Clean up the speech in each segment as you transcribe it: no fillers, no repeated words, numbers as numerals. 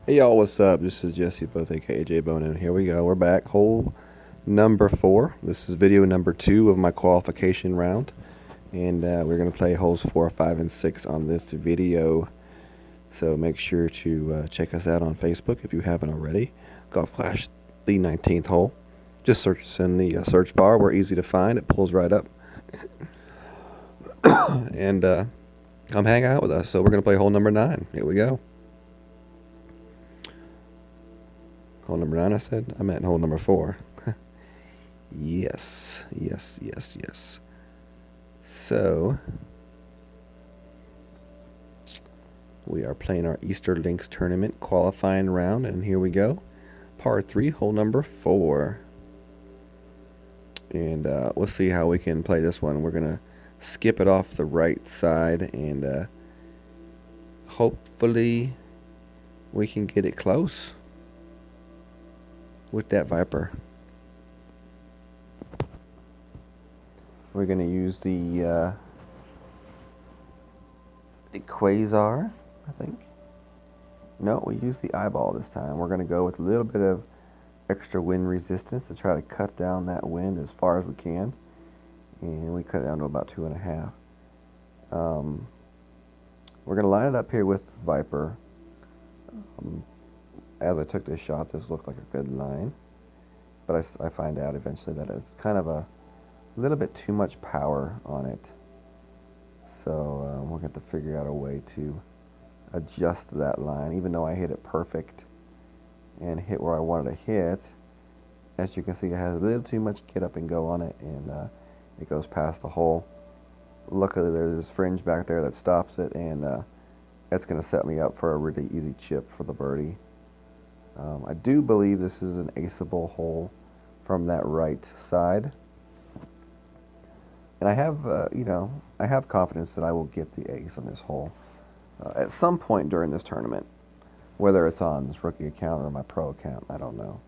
Hey y'all, what's up? This is Jesse, both aka J Bone, and here we go. We're back. Hole number 4. This is video number 2 of my qualification round, and we're gonna play holes 4, 5, and 6 on this video. So make sure to check us out on Facebook if you haven't already. Golf Clash, the 19th hole. Just search us in the search bar. We're easy to find. It pulls right up, and come hang out with us. So we're gonna play hole number 9. Here we go. Hole number 9, I said? I meant hole number 4. Yes. So, we are playing our Easter Links Tournament qualifying round, and here we go. Par 3, hole number 4. And we'll see how we can play this one. We're going to skip it off the right side, and hopefully we can get it close with that Viper. We're going to use the Quasar, I think. No, we use the eyeball this time. We're going to go with a little bit of extra wind resistance to try to cut down that wind as far as we can. And we cut it down to about 2.5. We're going to line it up here with Viper. As I took this shot, this looked like a good line. But I find out eventually that it's kind of a little bit too much power on it. So we're going to have to figure out a way to adjust that line. Even though I hit it perfect and hit where I wanted to hit, as you can see, it has a little too much get up and go on it, and it goes past the hole. Luckily, there's this fringe back there that stops it, and that's going to set me up for a really easy chip for the birdie. I do believe this is an aceable hole from that right side. And I have, I have confidence that I will get the ace on this hole at some point during this tournament. Whether it's on this rookie account or my pro account, I don't know.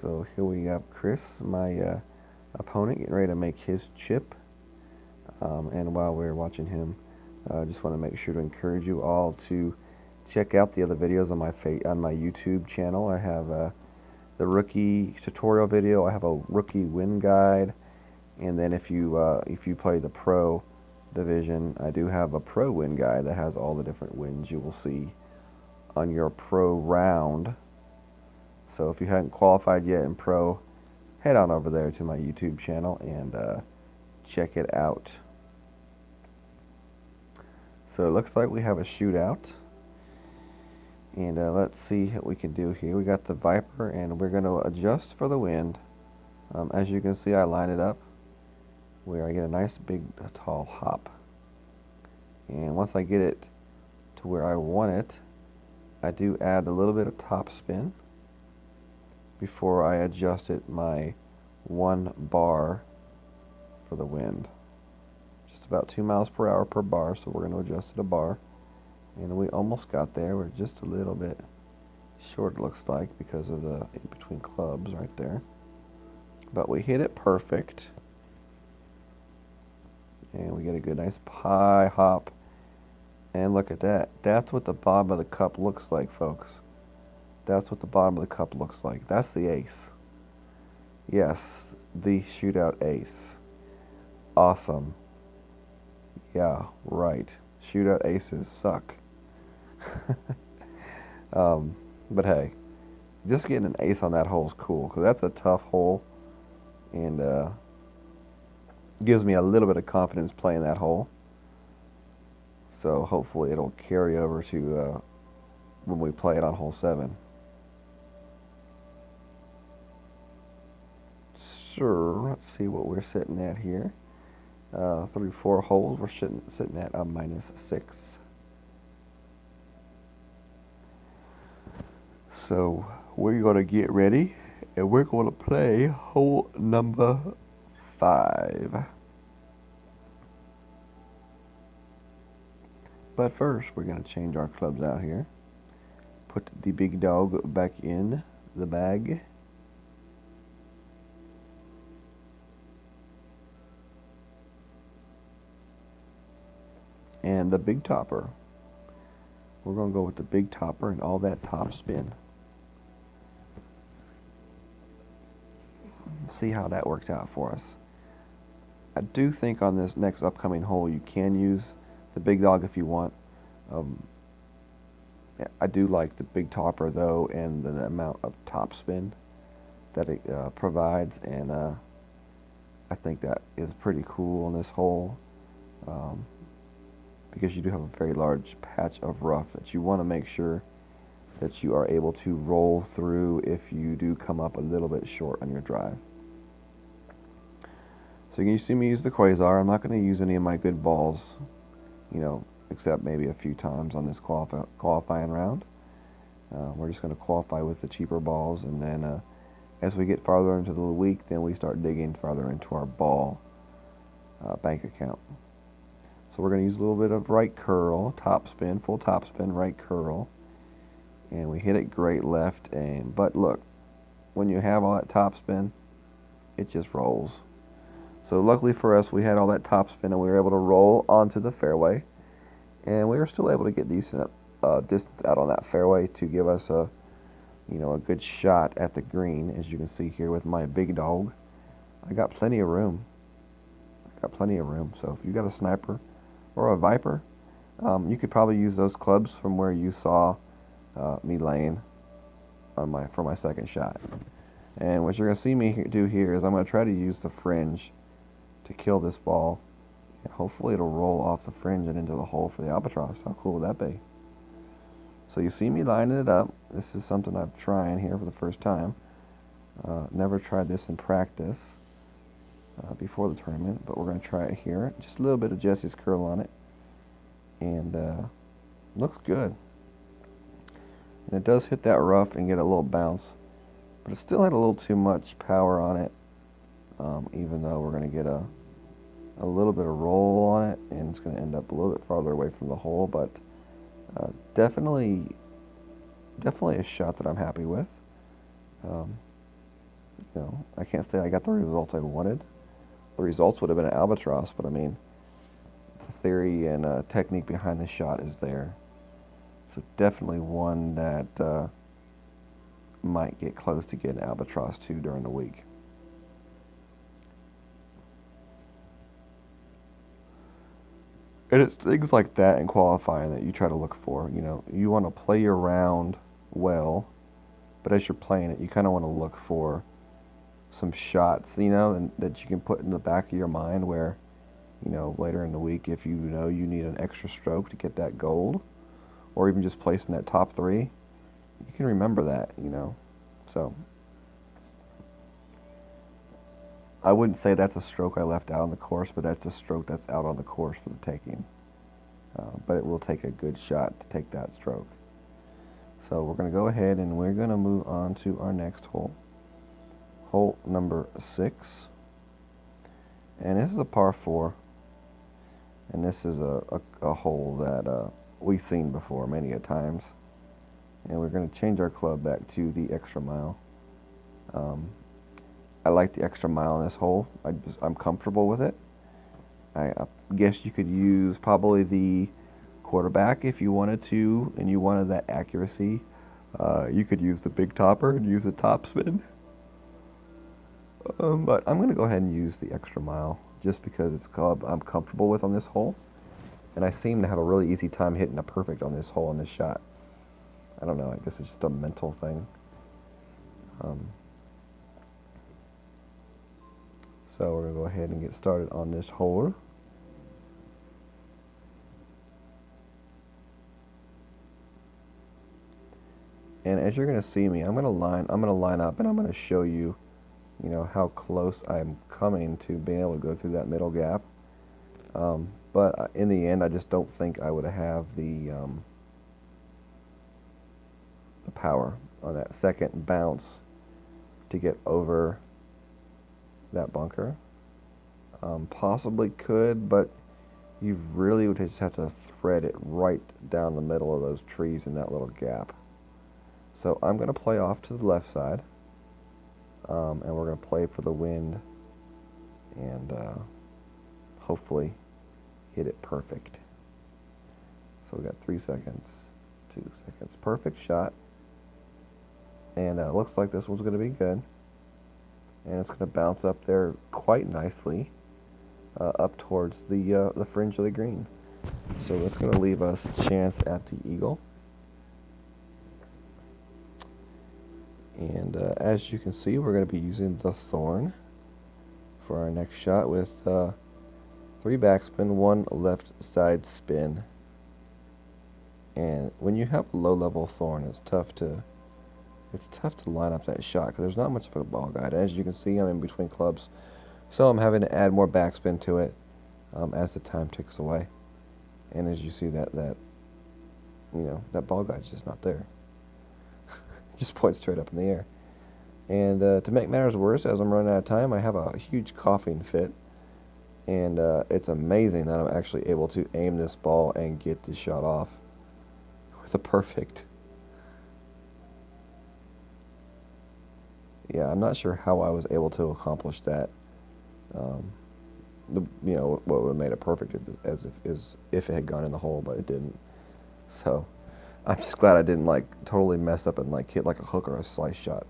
So here we have Chris, my opponent, getting ready to make his chip. And while we're watching him, I just want to make sure to encourage you all to check out the other videos on my YouTube channel. I have the rookie tutorial video. I have a rookie win guide, and then if you play the pro division, I do have a pro win guide that has all the different wins you will see on your pro round. So if you hadn't qualified yet in pro, head on over there to my YouTube channel and check it out. So it looks like we have a shootout. And let's see what we can do here. We got the Viper, and we're going to adjust for the wind. As you can see, I line it up where I get a nice big tall hop. And once I get it to where I want it, I do add a little bit of top spin before I adjust it my 1 bar for the wind. Just about 2 miles per hour per bar, so we're going to adjust it a bar. And we almost got there. We're just a little bit short, it looks like, because of the in-between clubs right there. But we hit it perfect. And we get a good, nice high hop. And look at that. That's what the bottom of the cup looks like, folks. That's what the bottom of the cup looks like. That's the ace. Yes, the shootout ace. Awesome. Yeah, right. Shootout aces suck. But hey, just getting an ace on that hole is cool, because that's a tough hole, and gives me a little bit of confidence playing that hole. So hopefully it'll carry over to when we play it on hole 7. Sure, let's see what we're sitting at here. 34 holes, we're sitting at a -6. So we're going to get ready, and we're going to play hole number 5. But first, we're going to change our clubs out here. Put the big dog back in the bag. And the big topper. We're going to go with the big topper and all that top spin. See how that worked out for us. I do think on this next upcoming hole you can use the big dog if you want. I do like the big topper though, and the amount of top spin that it provides, and I think that is pretty cool on this hole, because you do have a very large patch of rough that you want to make sure that you are able to roll through if you do come up a little bit short on your drive. So you can see me use the Quasar. I'm not going to use any of my good balls, except maybe a few times on this qualifying round. We're just going to qualify with the cheaper balls, and then as we get farther into the week, then we start digging farther into our ball bank account. So we're going to use a little bit of right curl, top spin, full top spin, right curl, and we hit it great left. But look, when you have all that top spin, it just rolls. So luckily for us, we had all that top spin and we were able to roll onto the fairway, and we were still able to get decent distance out on that fairway to give us a good shot at the green. As you can see here with my big dog, I got plenty of room. So if you got a sniper or a Viper, you could probably use those clubs from where you saw me laying on for my second shot. And what you're going to see me do here is I'm going to try to use the fringe to kill this ball. And hopefully it'll roll off the fringe and into the hole for the albatross. How cool would that be? So you see me lining it up. This is something I'm trying here for the first time. Never tried this in practice before the tournament, but we're going to try it here. Just a little bit of Jesse's curl on it, and looks good. And it does hit that rough and get a little bounce, but it still had a little too much power on it, even though we're going to get a little bit of roll on it, and it's going to end up a little bit farther away from the hole, but definitely a shot that I'm happy with. I can't say I got the results I wanted. The results would have been an albatross, but I mean, the theory and technique behind the shot is there. So definitely one that might get close to getting albatross too during the week. And it's things like that in qualifying that you try to look for. You want to play your round well, but as you're playing it, you kind of want to look for some shots, and that you can put in the back of your mind where, later in the week, if you need an extra stroke to get that gold, or even just placing that top three, you can remember that, So I wouldn't say that's a stroke I left out on the course, but that's a stroke that's out on the course for the taking. But it will take a good shot to take that stroke. So we're going to go ahead and we're going to move on to our next hole. Hole number 6. And this is a par 4. And this is a hole that we've seen before many a times. And we're going to change our club back to the extra mile. I like the extra mile in this hole. I'm comfortable with it. I guess you could use probably the quarterback if you wanted to, and you wanted that accuracy. You could use the big topper and use the top spin. But I'm going to go ahead and use the extra mile just because it's a club I'm comfortable with on this hole. And I seem to have a really easy time hitting a perfect on this hole on this shot. I don't know, I guess it's just a mental thing. So we're going to go ahead and get started on this hole. And as you're going to see me, I'm going to line up and I'm going to show you, how close I'm coming to being able to go through that middle gap. But in the end, I just don't think I would have the power on that second bounce to get over that bunker. Possibly could, but you really would just have to thread it right down the middle of those trees in that little gap. So I'm going to play off to the left side, and we're going to play for the wind and hopefully hit it perfect. So we got 3 seconds, 2 seconds. Perfect shot. And it looks like this one's going to be good. And it's going to bounce up there quite nicely, up towards the fringe of the green. So that's going to leave us a chance at the eagle. And as you can see, we're going to be using the thorn for our next shot with 3 backspin, 1 left side spin. And when you have a low-level thorn, it's tough to line up that shot because there's not much of a ball guide. As you can see, I'm in between clubs, so I'm having to add more backspin to it as the time ticks away. And as you see, that ball guide's just not there. It just points straight up in the air. And to make matters worse, as I'm running out of time, I have a huge coughing fit. And it's amazing that I'm actually able to aim this ball and get the shot off with a perfect. Yeah, I'm not sure how I was able to accomplish that. What would have made it perfect as if it had gone in the hole, but it didn't. So I'm just glad I didn't like totally mess up and like hit like a hook or a slice shot,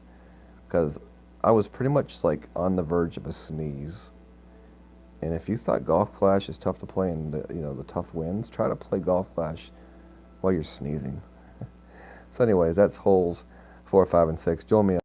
because I was pretty much like on the verge of a sneeze. And if you thought Golf Clash is tough to play in the tough winds, try to play Golf Clash while you're sneezing. So anyways, that's holes 4, 5, and 6. Join me